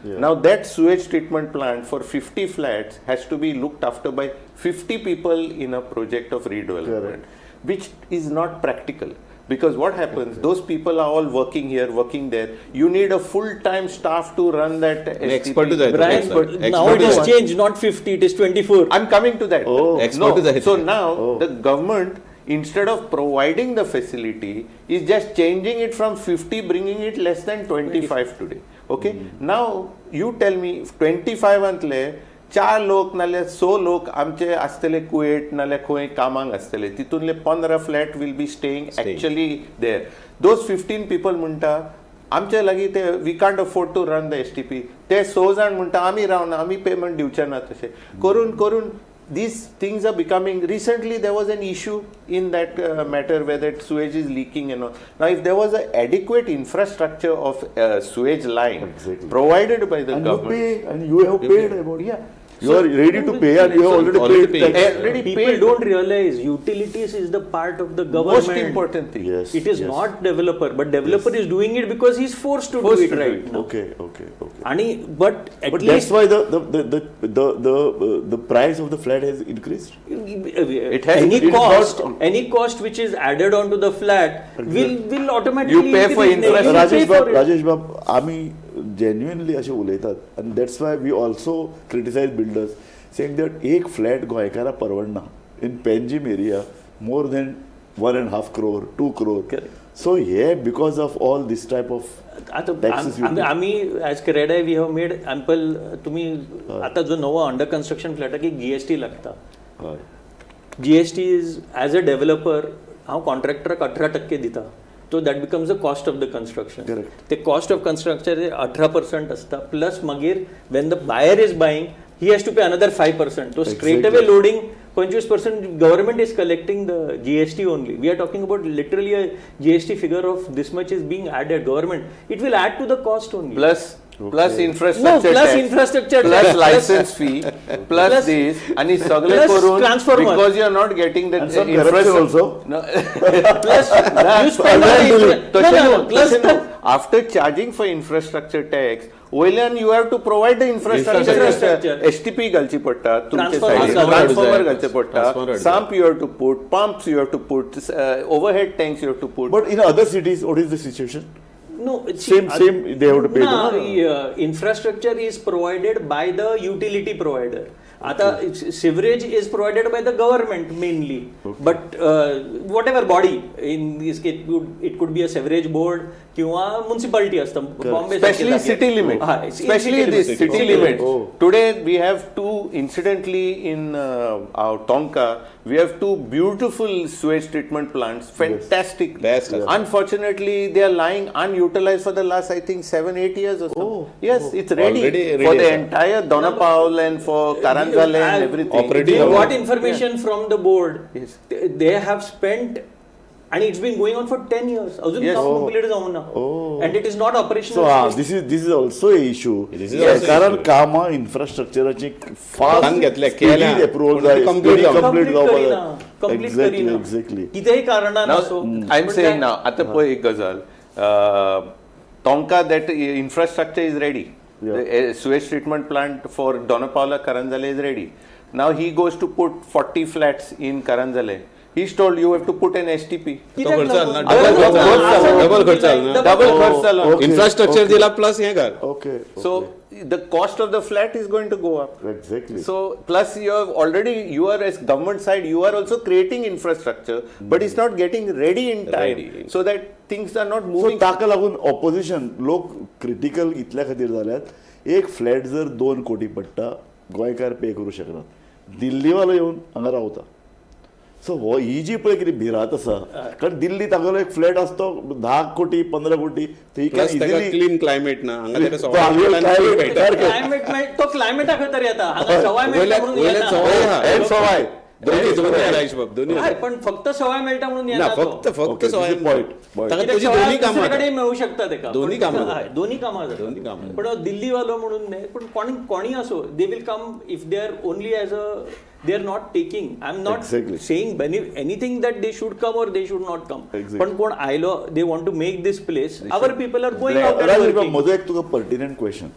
Now that sewage treatment plant for 50 flats has to be looked after by 50 people in a project of redevelopment, which is not practical. Because what happens, those people are all working here, working there. You need a full-time staff to run that STP. Expert to that. Brian, now it has changed, not 50, it is 24. I'm coming to that. Expert to that. So now the government, instead of providing the facility, is just changing it from 50, bringing it less than 25 today. Okay. Now you tell me 25 antले 4 लोक नाल्यार 6 लोक आमचे आसतले कुवेट नाल्यार खंय कामांक आसतले तितूंतले 15 flat will be staying actually there those 15 people म्हणटा आमचे लागीं ते we can't afford to run the STP ते 6 जाण म्हणटा आमी रावना आमी पेमेंट दिवचे ना तशें करून करून these things are becoming recently there was an issue in that matter where that sewage is leaking and all. Now if there was an adequate infrastructure of sewage line provided by the And government you pay, and you have paid about yeah. You are ready to pay and you have already paid tax. Already People paid. don't realize utilities is the part of the government. Most important thing. Yes. It is not developer, but developer is doing it because he's forced to do it right now. Okay. But at But least that's why the price of the flat has increased. It has any cost which is added onto the flat will automatically You pay for increase. infrastructure. You pay for it. Rajesh Bab, आम्ही genuinely असे उलयतात and that's why we also criticize builders saying that एक flat गोंयकारा परवडना in Panjim area more than 1.5 crore, 2 crore. So yeah, because of all this type of taxes आम्ही as CREDAI we have made ample तुम्ही आता जो नवो under construction flat की GST लागता GST is as a developer हांव कॉन्ट्रॅक्टराक 18% दिता तो that becomes the cost of the construction ते कॉस्ट ऑफ कन्स्ट्रक्शन 18% असता प्लस मागीर when the buyer is buying he has to pay another 5%. तो straight away loading 25% government is collecting the GST only. We are talking about literally a GST figure of this much is being added. Government, it will add to the cost only. Plus infrastructure plus tax, infrastructure plus tax, license fee, plus this, and it's sagle korun transformer. because you are not getting the and some corruption also. No. Plus you spend on After charging for infrastructure tax, वयल्यान you have to provide the infrastructure. STP घालची पडटा तुमचे transformer घालचे पडटा sump you have to put, pumps you have to put, overhead tanks you have to put. But in other cities, what is the situation? No, Same. They have to pay. Infrastructure is provided by the utility provider. आता sewerage is provided by the government mainly, but whatever body in this case, it could be a sewerage board, किंवा municipality असतं Bombay Especially city limit. Especially this city limit. Today we have two, incidentally in our Tonka, we have two beautiful sewage treatment plants, fantastic. Best. Unfortunately, they are lying unutilized for the last, I think, 7-8 years or so. Yes, it's ready Already for ready, the sir. entire Donapaul and for Karanjale and everything. Operating We level. got information from the board. Yes. They have spent, and it's been going on for 10 years. अजून Yes. काम complete जाऊन ना. And it is not operational. So this is also a issue This is also कारण issue. कामां इन्फ्रास्ट्रक्चराची हातान घेतल्या, केल्या. Approval पण ते complete जावंक complete करीना. एक्झॅक्टली कितेही कारणानं Now, असो. I'm But saying that- now, at the point, Gazal, Tonka, that infrastructure is ready. Yeah. The sewage treatment plant for Donapaula, Karanjale is ready. Now he goes to put 40 flats in Karanjale. He's told you have to put an STP. तो खर्च आला ना, Double double खर्च आला ना. Double खर्च झाला. Okay. Infrastructure दिला प्लस हे घर. Okay So the cost of the flat is going to go up. Exactly So plus you have already, you are as government side, you are also creating infrastructure, but it's not getting ready in time, Ready. so that things are not so moving. ताका लागून opposition लोक critical इतल्या खातीर जाल्यात एक flat जर 2 कोटी पडटा गोंयकार पे करूं शकनात दिल्लीवालो येवन हांगा रावता सो हो ही जी पळय कितें भिरांत आसा कारण दिल्ली तागेलो एक फ्लॅट आसा तो 10 कोटी 15 कोटी थंय प्लस ताका इजिली क्लीन क्लायमेट ना हांगा तेका तो हांगा climate मेळटा. Climate तो क्लायमेटा खातीर येता हांगा सवाय मेळटा वयल्यान म्हणून वयल्यान येना. सवाय आहा. एंड सवाय दोन्ही राजेश बाब दोन्ही हय, पण फक्त सवाय मेळटा म्हणून ना येना तो. फक्त Okay, सवाय this is point. ताका कित्याक तुजी सवाय दोन्ही कामां दुसरे कडेन जाता. मेळू शकता तेका दोन्ही पण- कामां हय, दोन्ही कामां जाता. दोन्ही कामां. पण दिल्लीवालो म्हणून नाही पण कोणी असो they will come if they are only as a they are not taking I am not Exactly. Saying anything that they should come or they should not come Exactly. पण कोण आयलो they want to make this place our people are going Rajesh बाब out म्हजो एक तुका pertinent question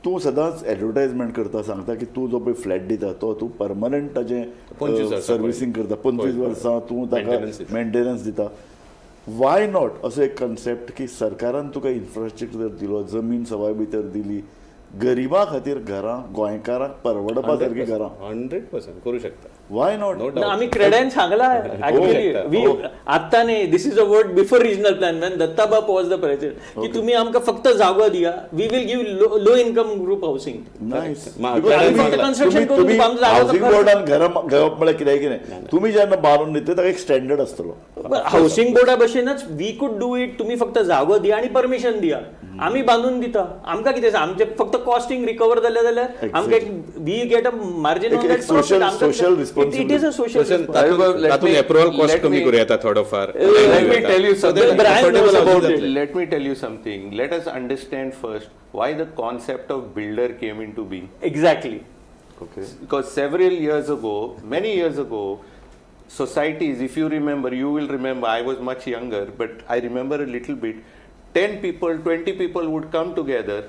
तूं सदांच advertisement करता सांगता की तू जो पळय फ्लॅट दिता तो तूं परमनंट 25 ताजें वर्सां सर्विसींग करता 25 वर्सां तूं ताका Maintenance दिता. मेंटेनन्स दिता वाय नॉट असो एक कन्सेप्ट की सरकारान तुका इन्फ्रास्ट्रक्चर दिलो जमीन सवाय भितर दिली गरिबां खातीर घरां गोंयकारांक परवडपा सारकी घरां 100% करू शकता. Why not No doubt. आम्ही क्रेडेन्स सांगला ऍक्च्युअली शकता. वी आता नाही this is a word before regional plan when Dattabab was the president की तुम्ही आमकां फक्त जागो दिया we will give low income group housing nice construction करून तुका आमचो जागो हाऊसिंग खर्च- बोर्डान घरां घेवप म्हळ्यार कितें कितें तुमी जेन्ना बांदून दिता ताका एक स्टँडर्ड आसतलो हाऊसिंग बोर्डा भशेनच वी कुड डू इट तुम्ही फक्त जागो दिया आणि परमिशन दिया आम्ही बांधून दिता आमकां कितें आमचे फक्त कॉस्टिंग रिकवर जाल्यार आमकां वी गेट अ मार्जिन एक- एक social it is a responsibility. Social तातूंत अप्रुवल कॉस्ट कमी करूं येता थोडोफार. Let me tell you something. The brand knows about it. Let me tell you something. Let us understand first why the concept of builder came into being. Exactly Okay. Because several years ago, many years ago, societies, if you remember, you will remember, I was much younger, but I remember a little bit. 10 people, 20 people would come together,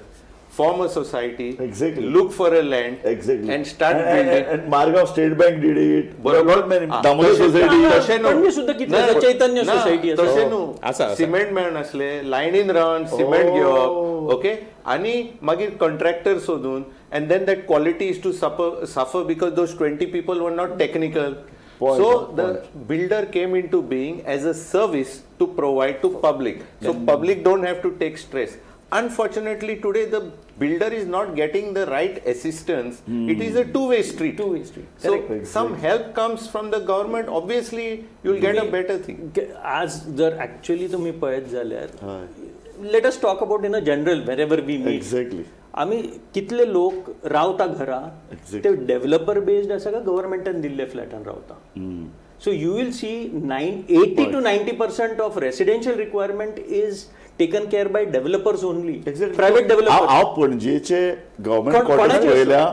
form a society, Exactly. look for a land, Exactly. and start building. And Margaon State Bank did it. बरोबर. Lot many. Ah, Damodar तशें- Society. तशें न्हू. पणजे सुद्धा कितले ना, चैतन्य ना, society आसा. तशें न्हू. आसा. सिमेंट मेळनासले लायनीन रावन सिमेंट घेवप ओके आनी मागीर कॉन्ट्रॅक्टर सोदून and then that quality is to suffer because those 20 people were not technical Point, so the point. builder came into being as a service to provide to public so public don't have to take stress. Unfortunately today the builder is not getting the right assistance. It is a two-way street. Two-way street. So Correct. some help comes from the government, obviously you'll get a better thing. आज जर actually तुम्ही पळयत जाल्यार let us talk about in a general wherever we meet Exactly. आम्ही कितले लोक रावता घरा Exactly. ते डेव्हलपर बेस्ड आसा का गव्हर्मेंटान दिल्ले फ्लॅटान रावता so you will see 80 to 90% of residential requirement is taken care by developers only private developer हांव पणजेचे गव्हर्मेंट कोणाचे क्वॉर्टर्स असो? पळयल्या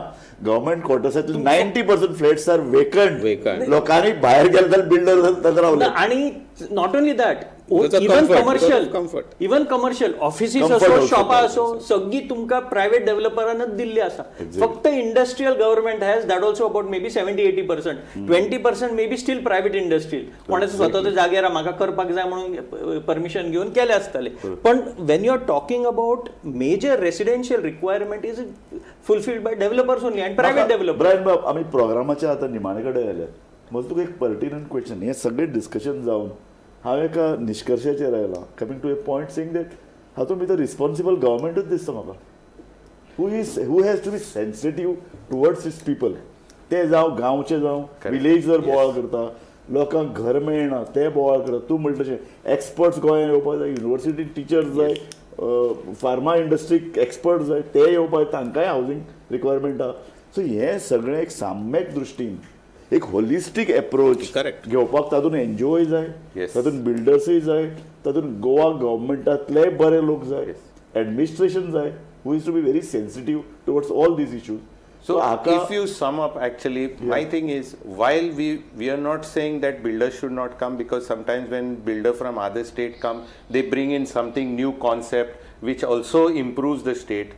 गव्हर्मेंट क्वॉर्टर्सांतले 90% फ्लॅट्स आर Vacant. वेकंट लोकांनी भायर गेले जाल्यार बिल्डर ताका रावले आणि not only that Because of even comfort, commercial because of comfort. Even commercial offices Comfort असो also. शॉपा असो सगळी तुमकां प्रायव्हेट डेव्हलपरानच दिल्ली आसा फक्त industrial government has that also about may be 70-80%. 20% may be steel private industrial कोणाचो स्वतःचो जाग्यार म्हाका करपाक जाय म्हणून परमिशन घेवन केले आसतले पण when you are talking about major residential requirement is fulfilled by developers only and private developer Brian बाब आमी प्रोग्रामाच्या आतां निमाणे कडेन आयल्यात म्हजो तुका एक पर्टिनंट क्वेश्चन हें सगळें डिस्कशन जावन हांव एका निश्कर्शाचेर आयलां coming to a point saying that हातूंत भितर रिस्पॉन्सिबल गव्हर्मेंटूच दिसता म्हाका. Who has to be sensitive towards its people. ते जावं गांवचे जावं विलेज जर बोवाळ करता, लोकांक घर मेळना ते बोवाळ करता. तूं म्हणटा तशें एक्सपर्ट्स गोंयांत येवपाक जाय, युनिवर्सिटी टिचर्स जाय, फार्मा इंडस्ट्रीक एक्सपर्ट जाय, ते येवपाक तांकांय हावजींग रिक्वायरमेंट आहा. सो हें सगळें एक साम्यक दृश्टीन एक होलिस्टीक एप्रोच घेवपाक तातूंत एनजीओय जाय, तातूंत बिल्डर्सूय जाय, तातूंत गोवा गव्हर्मेंटांतले बरे लोक जाय, एडमिनिस्ट्रेशन जाय, who is to be very sensitive towards all these issues. So if you sum up, actually, my thing is, while we are not saying that builders should not come, because sometimes when builder from other state come, they bring in something new concept which also improves the state.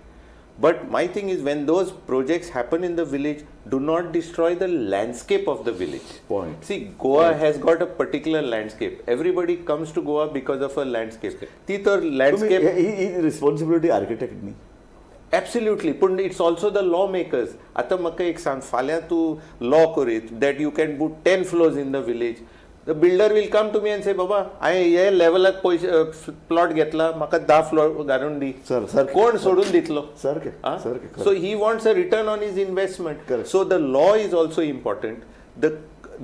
But my thing is, when those projects happen in the village, do not destroy the landscape of the village. Point. See, Goa has got a particular landscape. Everybody comes to Goa because of a landscape. ती तर landscape. ही responsibility architect न्ही. Absolutely, पण it's also the lawmakers. आता म्हाका एक सांग, फाल्यां तूं law करीत that you can put 10 floors in the village. The builder will come to me and say, बाबा हांवें हे लेवलाक पयशे प्लॉट घेतला, म्हाका 10 फ्लोर घालून दी. कोण सोडून दितलो? सारकें. So he wants a return on his investment. Correct. So the law is also important.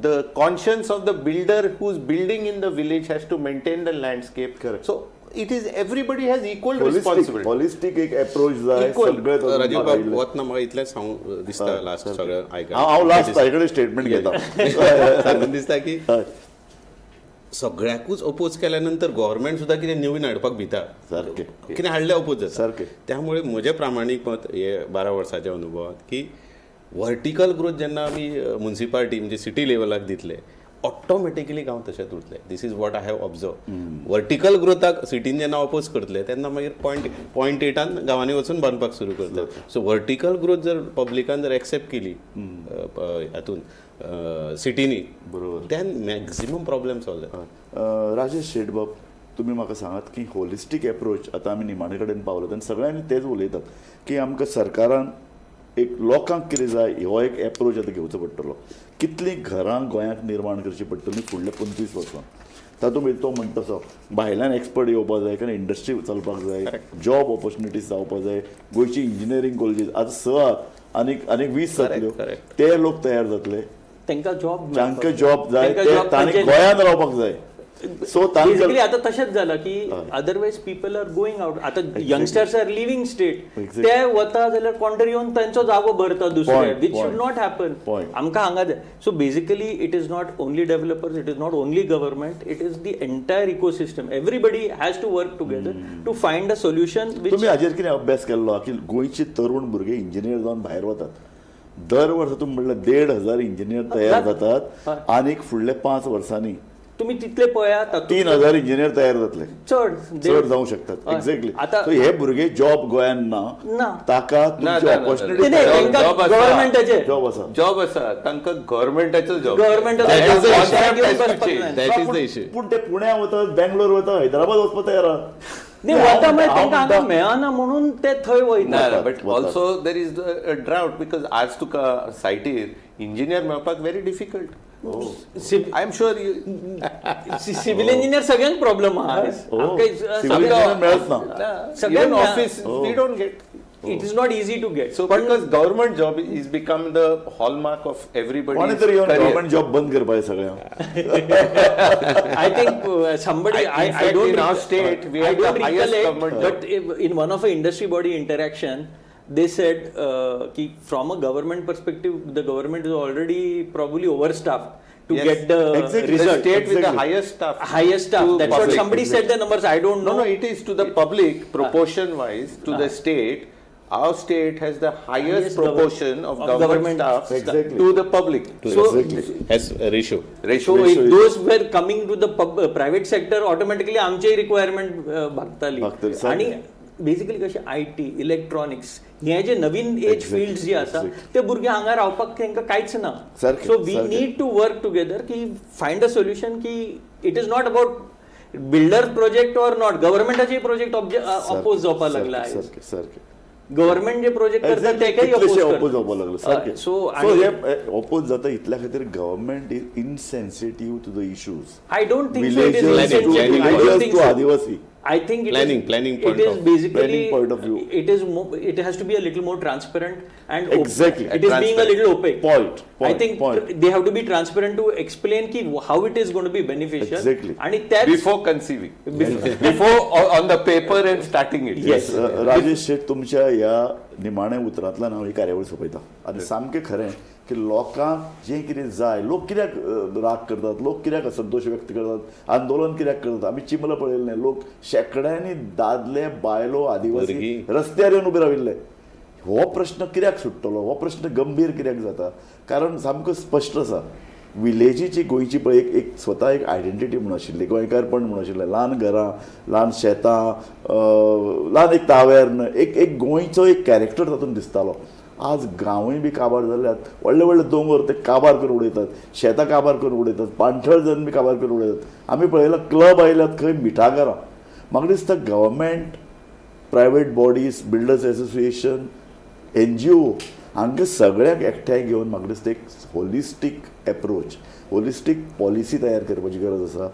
The conscience of the builder who's building in the village has to maintain the landscape. Correct. So it is, everybody has equal responsibility. होलिस्टीक एक approach जाय सगळे. राजीव बाब वतना म्हाका इतलें सांगू दिसता last सगळें आयकून. हांव लास्ट ताचे स्टेटमेंट घेता. सांगून दिसता की सगळ्याकूच अपोज केल्या नंतर गव्हर्मेंट सुद्धा कितें नवीन हाडपाक भिता. सारकें. कितें हाडलें अपोज जाता. सारकें. त्यामुळे म्हजें प्रामाणीक मत हे 12 वर्साच्या अनुभवात की वर्टिकल ग्रोथ जेन्ना आमी म्युनिसिपालिटी म्हणजे सिटी लेवलाक दितले, ऑटोमॅटिकली गांव तशेंच उरतले. This is what I have observe. Vertical ग्रोथाक सिटीन जेन्ना अपोज करतले तेन्ना मागीर पॉयंट 8 गांवांनी वचून बांदपाक सुरू करतले. सो वर्टिकल ग्रोथ जर पब्लिकान जर एक्सेप्ट केली हातून सिटीनी, बरोबर, देन मॅक्झिमम प्रॉब्लेम सॉल्व जाता. राजेश शेटबाब, तुम्ही म्हाका सांगात की होलिस्टीक एप्रोच आतां आमी निमाणे कडेन पावलो आनी सगळ्यांनी तेच उलयतात की आमकां सरकारान एक लोकांक कितें जाय हो एक एप्रोच आतां घेवचो पडटलो. कितलीं घरां गोंयांत निर्माण करची पडटलीं फुडल्या 25 वर्सां. तातूंत भितर तो म्हणटा तसो भायल्यान एक्सपर्ट येवपाक जाय, कारण इंडस्ट्री चलपाक जाय, जॉब ऑपॉर्च्युनिटीज जावपाक जाय. गोंयची इंजिनियरींग कॉलेजीस आतां 6 आनीक 20 जातल्यो, ते लोक तयार जातले. तांकां जॉब जाय, तांणी गोंयांत रावपाक जाय. सो बेसिकली आता तशेंच जाला की otherwise people are going out. आता यंगस्टर्स आर लिव्हिंग स्टेट, ते वता जाल्यार कोंडर येवन तांचो जागो भरता दुसरे, विच शुड नॉट हॅपन. आमकां हांगा जाय. So basically it is not only developers, it is not only government, it is the entire ecosystem. Everybody has to work together to find a solution. तुम्ही हाजेर कितें अभ्यास केल्लो की गोंयचे तरुण भुरगे इंजिनियर जावन भायर वतात. दर वर्सा तुम्ही म्हणल्यार 1,500 इंजिनियर तयार जातात आनीक फुडल्या 5 वर्सांनी तुम्ही तितले पळयात 3,000 इंजिनियर तयार जातले. चड जावं शकतात. एक्झॅक्टली. सो हे भुरगे जॉब गोंयांत ना, ताका ऑपॉर्च्युनिटी जॉब आसा तांकां गव्हर्मेंटाचो जॉब. पूण ते पुण्या वतात, बेंगलोर वतात, हैदराबाद वचपाक तयार आहात. मेळना म्हणून ते थंय वयता. But also there is a drought, because आज तुका सायटीर इंजिनियर मेळपाक very difficult. I am sure civil engineer सगळ्यांक प्रॉब्लेम आहा. सगळ्यांक office we don't get. It is not easy to get. So because government job is become the hallmark of everybody's कोणी तरी government job बंद करपाक सगळ्यांक. I think somebody I don't in our state we have the highest government, but in one of a industry body interaction they said ki from a government perspective the government is already probably overstaffed to get the result. The state with the highest staff. That's what somebody said the numbers. I don't know. No, it is to the public proportion wise to the state. Our state has the highest proportion of government staff to the public. So as a ratio. So if those were coming to the private sector, automatically आमची requirement भागतली. आणि basically कशें IT, electronics हे जे नवीन age fields जे आसा ते भुरगे हांगा रावपाक तांकां कांयच ना. So we need to work together की फायंड अ सोल्युशन की it is not about builder project or not. गव्हर्मेंटाचे प्रोजेक्ट अपोज जावपाक लागला. गव्हर्मेंट जे प्रोजेक्ट करता तेकाय अपोज जावपाक लागला. सो हे अपोज जाता इतल्या खातीर government is insensitive to the issues. I don't think so. It is Adivasi I think Planning point it is of- basically planning point of view. it has to be a little more transparent and Exactly. it is being a little opaque. Point. I think Point. they have to be transparent to explain how it is going to be beneficial. Exactly. And that's Before conceiving, before on the paper and starting it. Yes. Rajesh Sheth तुमच्या ह्या निमाण्या उतरांतल्यान हांव ही कार्यावळ सोंपयता आनी सामकें खरें की लोकांक जें कितें जाय लोक कित्याक राग करतात लोक कित्याक असंतोश व्यक्त करतात आंदोलन कित्याक करतात आमी चिमलां पळयल्लें लोक शेकड्यांनी दादले बायलो आदिवासी भुरगीं. रस्त्यार येवन उबे राविल्ले हो प्रश्न कित्याक सुट्टलो हो प्रश्न गंभीर कित्याक जाता कारण सामको स्पश्ट आसा विलेजीची गोंयची पळय एक स्वता एक आयडेंटिटी म्हूण आशिल्ली गोंयकारपण म्हूण आशिल्लें ल्हान घरां ल्हान शेतां ल्हान एक तावेर्न एक गोंयचो एक कॅरेक्टर तातूंत दिसतालो आज गांवूय बी काबार जाल्यात व्हडले व्हडले दोंगर ते काबार करून उडयतात शेतां काबार करून उडयतात पाणथळ जन बी काबार करून उडयतात आमी पळयलां क्लब आयल्यात खंय मिठागरां म्हाका दिसता government private bodies builders association NGO हांकां सगळ्यांक एकठांय घेवन म्हाका दिसता एक होलिस्टीक एप्रोच होलिस्टीक पॉलिसी तयार करपाची गरज आसा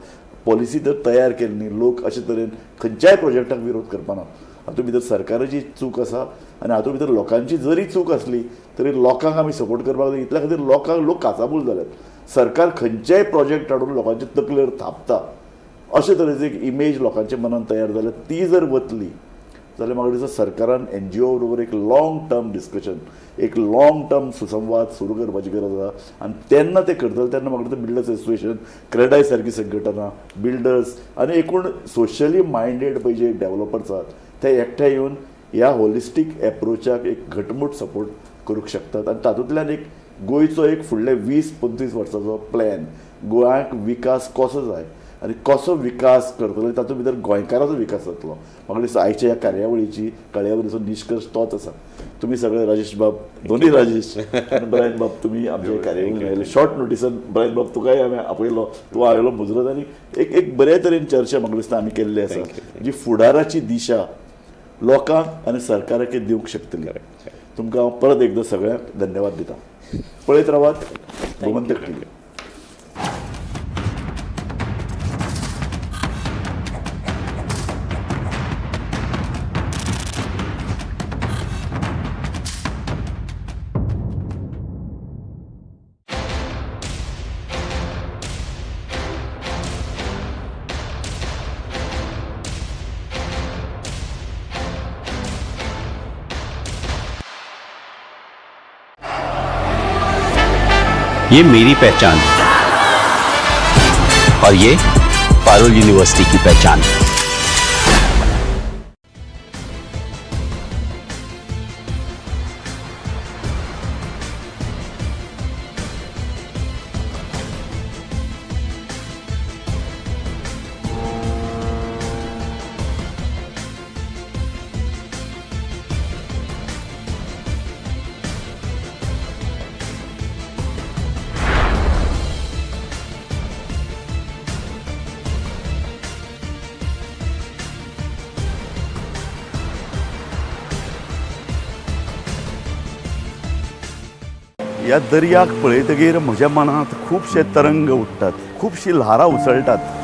पॉलिसी जर तयार केली न्ही लोक अशे तरेन खंयच्याय प्रोजेक्टाक विरोध करपाना हातूंत भितर सरकाराची चूक आसा आनी हातूंत भितर लोकांची जरी चूक आसली तरी लोकांक आमी सपोर्ट करपाक जाय इतल्या खातीर लोक काचाबूल जाल्यात सरकार खंयच्याय प्रोजेक्ट हाडून लोकांचे तकलेर थापता अशे तरेची एक इमेज लोकांच्या मनान तयार जाल्या ती जर वतली जाल्यार म्हाका दिसता सरकारान NGO बरोबर एक लाँग टर्म डिस्कशन एक लाँग टर्म सुसंवाद सुरू करपाची गरज आसा आनी तेन्ना ते करतले तेन्ना म्हाका दिसता बिल्डर्स एसोसिएशन क्रेडाय सारकी संघटना बिल्डर्स आनी एकूण सोशली मायंडेड पळय जे डेव्हलपर्स आसात ते एकठांय येवन ह्या होलिस्टीक एप्रोचाक एक घटमूट सपोर्ट करूंक शकतात आनी तातूंतल्यान एक गोंयचो एक फुडले 20-25 वर्सांचो प्लॅन गोंयाक विकास कसो जाय आनी कसो विकास करतलो तातूंत भितर गोंयकाराचो विकास जातलो म्हाका दिसता आयच्या ह्या कार्यावळीचो निश्कर्श तोच आसा तुमी सगळे राजेश बाब दोनूय राजेश आनी ब्रायन बाब तुमी आमच्या कार्यावळीक आयले शॉर्ट नोटिसान ब्रायन बाब तुकाय हांवें आपयलो तूं आयलो मुजरत आनी एक बरे तरेन चर्चा म्हाका दिसता आमी केल्ली आसा जी फुडाराची दिशा लोकांक आनी सरकाराक दिवंक शकतली तुमकां हांव परत एकदां सगळ्यांक धन्यवाद दिता पळयत रावात गोमंतक टीव्ही ये मेरी पहचान और ये पारुल यूनिवर्सिटी की पहचान। ह्या दर्याक पळयतगीर म्हज्या मनांत खुबशे तरंग उठटात खुबशीं ल्हारां उसळटात